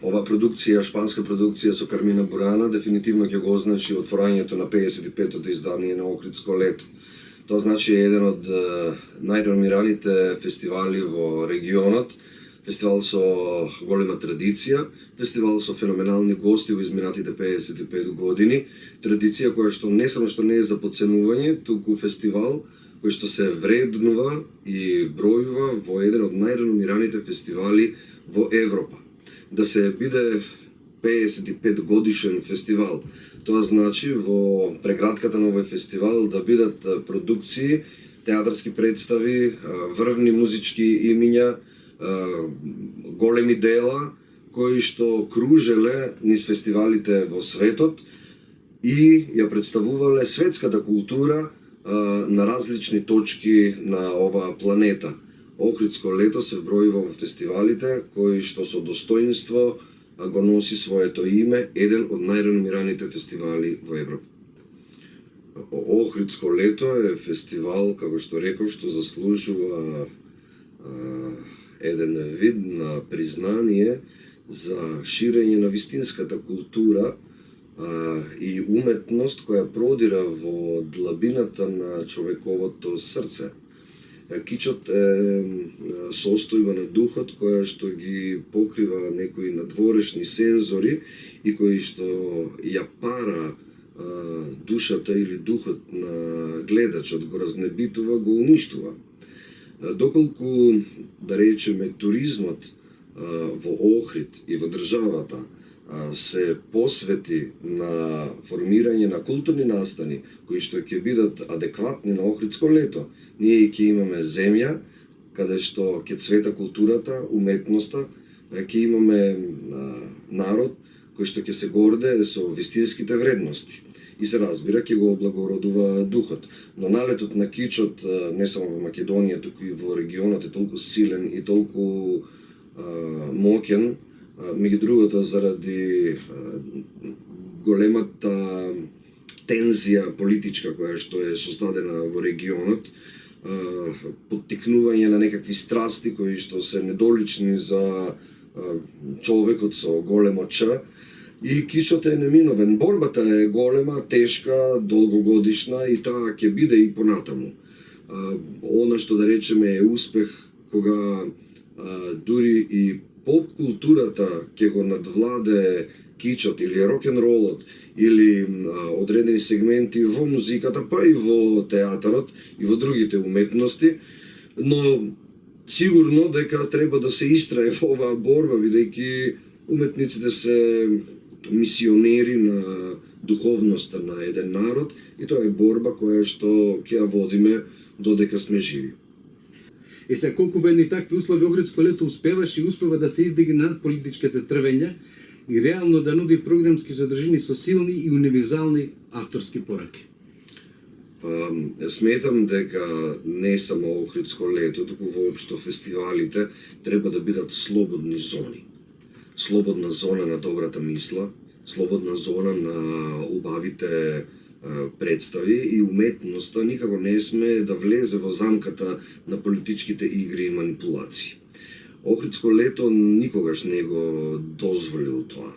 ова продукција, шпанска продукција со Кармина Бурана, дефинитивно ќе го означи отворањето на 55-тото издание на Охридско лето. Тоа значи еден од најреномираните фестивали во регионот, фестивал со голема традиција, фестивал со феноменални гости во изминатите 55 години, традиција која што не само што не е за подценување, туку фестивал кој што се вреднува и вбројува во еден од најреномираните фестивали во Европа. Да се биде 55 годишен фестивал, тоа значи во прегратката на овој фестивал да бидат продукции, театарски представи, врвни музички имиња, големи дела кои што кружеле низ фестивалите во светот и ја представувале светската култура на различни точки на оваа планета. Охридско лето се вбројува во фестивалите кои што со достоинство го носи своето име, еден од најреномираните фестивали во Европа. Охридско лето е фестивал, како што реков, што заслужува еден вид на признание за ширење на вистинската култура и уметност која продира во длабината на човековото срце. Кичот е состојба на духот која што ги покрива некои надворешни сензори и кои што ја пара душата или духот на гледачот, го разнебитува, го уништува. Доколку, да речеме, туризмот во Охрид и во државата се посвети на формирање на културни настани кои што ќе бидат адекватни на Охридско лето, ние ќе имаме земја каде што ќе цвета културата, уметноста, ќе имаме народ кој што ќе се гордее со вистинските вредности и се разбира ќе го облагородува духот. Но налетот на кичот не само во Македонија, туку и во регионот е толку силен и толку моќен, меѓу другото заради големата тензија политичка која што е создадена во регионот, поттикнување на некакви страсти кои што се недолични за човекот со големо Ч, и кичот е неминовен. Борбата е голема, тешка, долгогодишна и таа ќе биде и понатаму. Она што да речеме е успех кога дури и поп културата ќе го надвладе кичот или рок-н-ролот или одредени сегменти во музиката, па и во театарот и во другите уметности, но сигурно дека треба да се истрае во оваа борба, бидејќи уметниците се мисионери на духовноста на еден народ и тоа е борба која што ќе ја водиме додека сме живи. И се колку во едни такви услови Охридско лето успеваше и успева да се издигне над политичките трвења и реално да нуди програмски содржини со силни и универзални авторски пораки. Сметам дека не само Охридско лето, туку воопшто фестивалите треба да бидат слободни зони. Слободна зона на добрата мисла, слободна зона на убавите представи и уметноста никако не сме да влезе во замката на политичките игри и манипулации. Охридско лето никогаш не го дозволил тоа.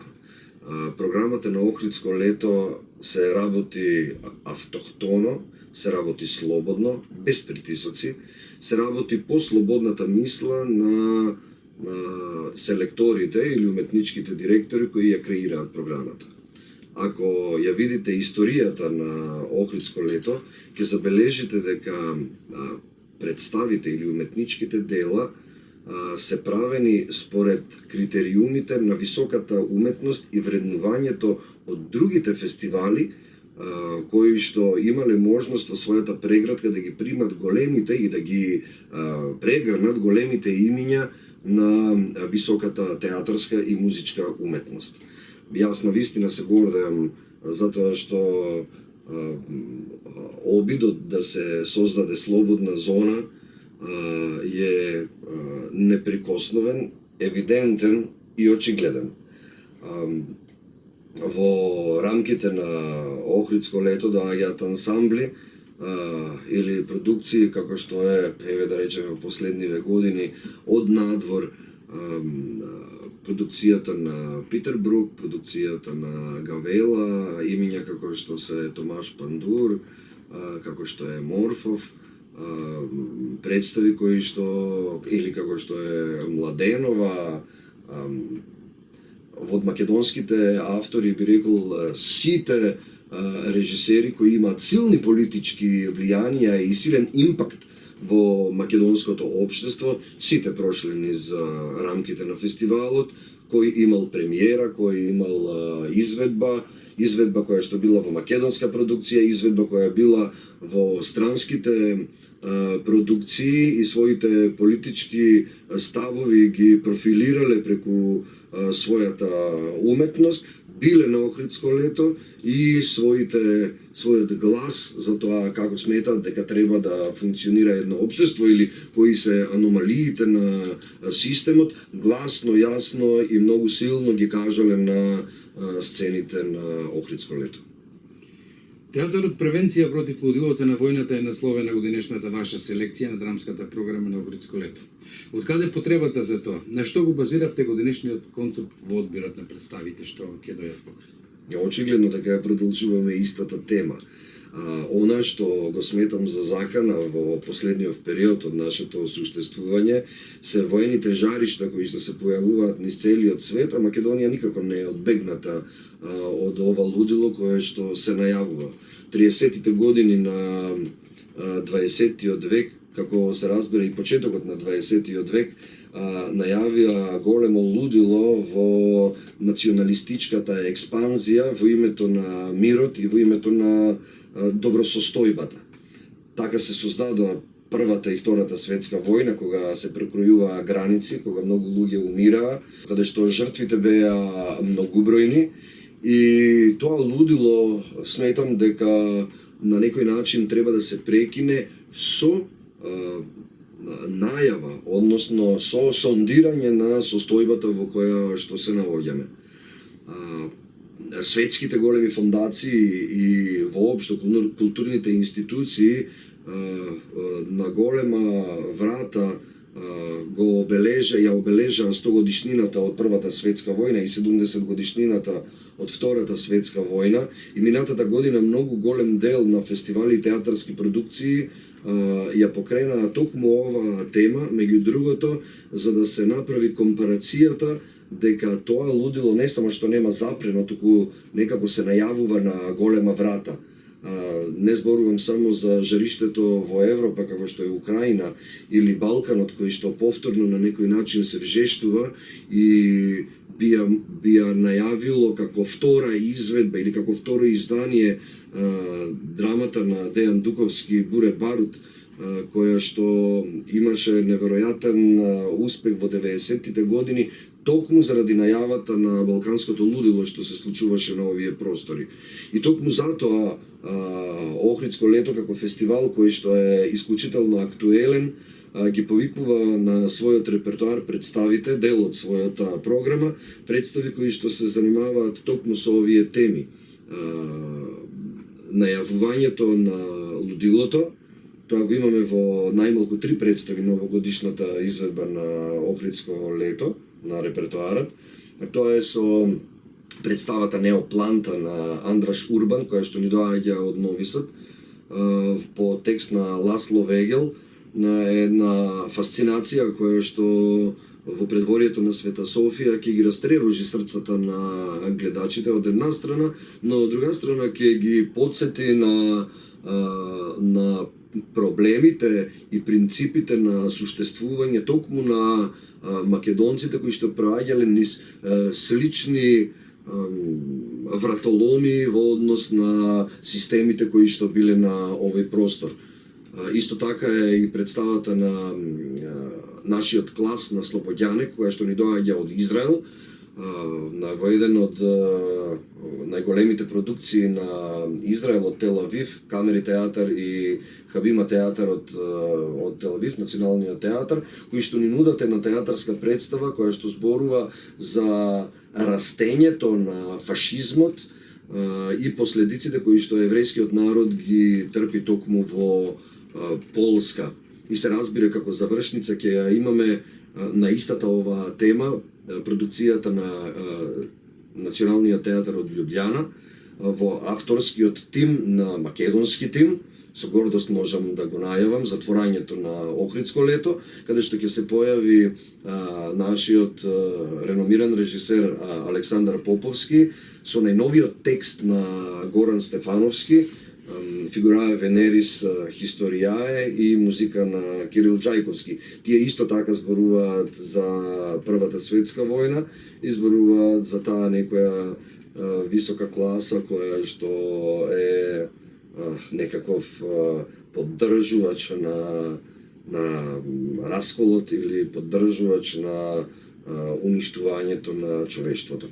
Програмата на Охридско лето се работи автохтоно, се работи слободно, без притисоци, се работи по слободната мисла на селекторите или уметничките директори кои ја креираат програмата. Ако ја видите историјата на Охридско лето, ќе забележите дека представите или уметничките дела се правени според критериумите на високата уметност и вреднувањето од другите фестивали кои што имале можност во својата преградка да ги примат големите и да ги прегрнат големите имиња на високата театарска и музичка уметност. Јас на вистина се гордеам затоа што обидот да се создаде слободна зона е неприкосновен, евидентен и очигледен. Во рамките на Охридско лето доаѓаат ансамбли или продукции како што е, еве да речеме, во последниве години од надвор продукцијата на Питер Брук, продукцијата на Гавела, имиња како што се Томаш Пандур, како што е Морфов, представи кои што, или како што е Младенова, од македонските автори би рекол сите режисери кои имаат силни политички влијанија и силен импакт во македонското општество, сите прошли низ рамките на фестивалот, кој имал премиера, кој имал изведба која што била во македонска продукција, изведба која била во странските продукции и своите политички ставови ги профилирале преку својата уметност, биле на Охридско лето и својот глас за тоа како сметаат дека треба да функционира едно општество или кои се аномалиите на системот, гласно, јасно и многу силно ги кажале на сцените на Охридско лето. Театарот Превенција против лудилото на војната е насловена во денешната ваша селекција на драмската програма на Охридско лето. Од каде потребата за тоа? На што го базиравте годинешниот концепт во одбирот на представите што ќе дојдат во Охрид? Очигледно така ја продолжуваме истата тема. Она што го сметам за закана во последниот период од нашето существување се воените жаришта кои што се појавуваат низ целиот свет, а Македонија никако не е одбегната од ова лудило кое што се најавува. 30-тите години на 20-тиот век, како се разбира и почетокот на 20-тиот век, најавија големо лудило во националистичката експанзија во името на мирот и во името на добросостојбата. Така се создадоа Првата и Втората светска војна, кога се прекројуваа граници, кога многу луѓе умираа, каде што жртвите беа многубројни и тоа лудило сметам дека на некој начин треба да се прекине со најава, односно со сондирање на состојбата во која што се наоѓаме. Светските големи фондации и воопшто културните институции на голема врата го ја обележаа 100 годишнината од Првата светска војна и 70 годишнината од Втората светска војна и минатата година многу голем дел на фестивали и театарски продукции ја покренаа токму оваа тема, меѓу другото, за да се направи компарацијата дека тоа лудило не само што нема запрено, туку некако се најавува на голема врата. Не зборувам само за жариштето во Европа, како што е Украина или Балканот, кој што повторно на некој начин се вжештува и би најавило како втора изведба или како второ издание драмата на Дејан Дуковски Буре Барут, која што имаше неверојатен успех во 90-тите години, токму заради најавата на балканското лудило што се случуваше на овие простори. И токму затоа Охридско лето како фестивал кој што е исклучително актуелен ги повикува на својот репертоар представите, дел од својата програма, представи кои што се занимаваат токму со овие теми. Најавувањето на лудилото, тоа го имаме во најмалку 3 представи новогодишната изведба на Охридско лето на репертоарот. Тоа е со представата Неопланта на Андраш Урбан, која што ни доаѓа од Нови Сад, по текст на Ласло Вегел, една фасцинација која што во предворието на Света Софија ќе ги растревожи срцата на гледачите од една страна, но од друга страна ќе ги подсети на проблемите и принципите на суштествување токму на македонците кои што проаѓале низ слични вратоломи во однос на системите кои што биле на овој простор. Исто така е и представата на нашиот клас на Слободјане, која што ни доаѓа од Израел, во еден од најголемите продукции на Израел од Тел Авив, Камери театар и Хабима театар од Тел Авив, националниот театар, кои што ни нудат една театарска представа која што зборува за растењето на фашизмот и последиците кои што еврејскиот народ ги трпи токму во Полска. И се разбира како завршница ќе ја имаме на истата оваа тема продукцијата на Националниот театар од Љубљана во авторскиот тим на македонски тим. Со гордост можам да го најавам затворањето на Охридско лето, каде што ќе се појави нашиот реномиран режисер Александар Поповски со најновиот текст на Горан Стефановски, фигурае Венерис Historiae и музика на Кирил Джајковски. Тие исто така зборуваат за Првата светска војна и зборуваат за таа некоја висока класа која што е некаков поддржувач на расколот или поддржувач на уништувањето на човештвото.